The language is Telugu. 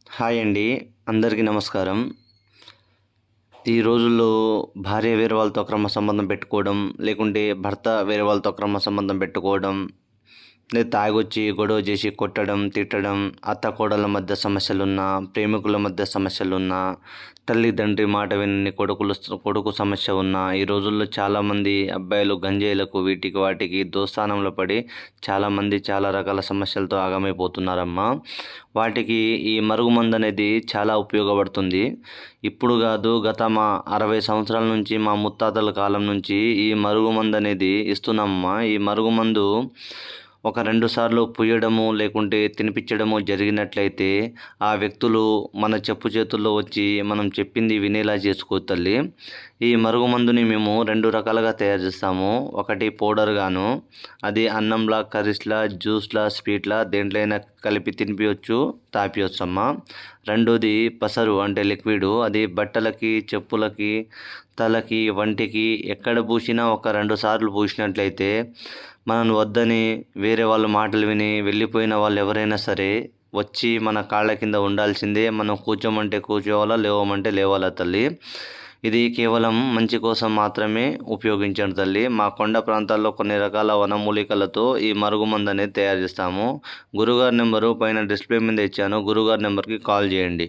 హాయ్ అండి. అందరికీ నమస్కారం. ఈ రోజుల్లో భార్య వేరే వాళ్ళతో అక్రమ సంబంధం పెట్టుకోవడం, లేకుంటే భర్త వేరే వాళ్ళతో అక్రమ సంబంధం పెట్టుకోవడం, లేదా తాగొచ్చి గొడవ చేసి కొట్టడం, తిట్టడం, అత్త కోడళ్ళ మధ్య సమస్యలున్నా, ప్రేమికుల మధ్య సమస్యలున్నా, తల్లిదండ్రి మాట వినని కొడుకు సమస్య ఉన్నా, ఈ రోజుల్లో చాలామంది అబ్బాయిలు గంజాయిలకు వీటికి వాటికి దోస్తానంలో పడి చాలామంది చాలా రకాల సమస్యలతో ఆగమైపోతున్నారమ్మా. వాటికి ఈ మరుగుమందు అనేది చాలా ఉపయోగపడుతుంది. ఇప్పుడు కాదు, గత 60 సంవత్సరాల నుంచి, మా ముత్తాతల కాలం నుంచి ఈ మరుగుమందు అనేది ఇస్తున్నామమ్మా. ఈ మరుగుమందు ఒక 2 సార్లు పుయ్యడము లేకుంటే తినిపించడము జరిగినట్లయితే ఆ వ్యక్తులు మన చెప్పు చేతుల్లో వచ్చి మనం చెప్పింది వినేలా చేసుకో తల్లి. ఈ మరుగుమందుని మేము 2 రకాలుగా తయారు చేస్తాము. ఒకటి పౌడర్గాను, అది అన్నంలా, కర్రీస్లా, జ్యూస్లా, స్వీట్లా దేంట్లో అయినా కలిపి తినిపించవచ్చు, తాపించవచ్చు అమ్మ. రెండోది పసరు అంటే లిక్విడ్, అది బట్టలకి, చెప్పులకి, తలకి, వంటికి ఎక్కడ పూసినా ఒక 2 సార్లు పూసినట్లయితే మనల్ని వద్దని వేరే వాళ్ళ మాటలు విని వెళ్ళిపోయిన వాళ్ళు ఎవరైనా సరే వచ్చి మన కాళ్ళ కింద ఉండాల్సిందే. మనం కూర్చోమంటే కూర్చోవాలా, లేవమంటే లేవాలా తల్లి. ఇది కేవలం మంచి కోసం మాత్రమే ఉపయోగించండి తల్లి. మా కొండ ప్రాంతాల్లో కొన్ని రకాల వనమూలికలతో ఈ మరుగుమందు అనేది తయారు చేస్తాము. గురుగారి నెంబరు పైన డిస్ప్లే మీద ఇచ్చాను. గురుగారి నెంబర్కి కాల్ చేయండి.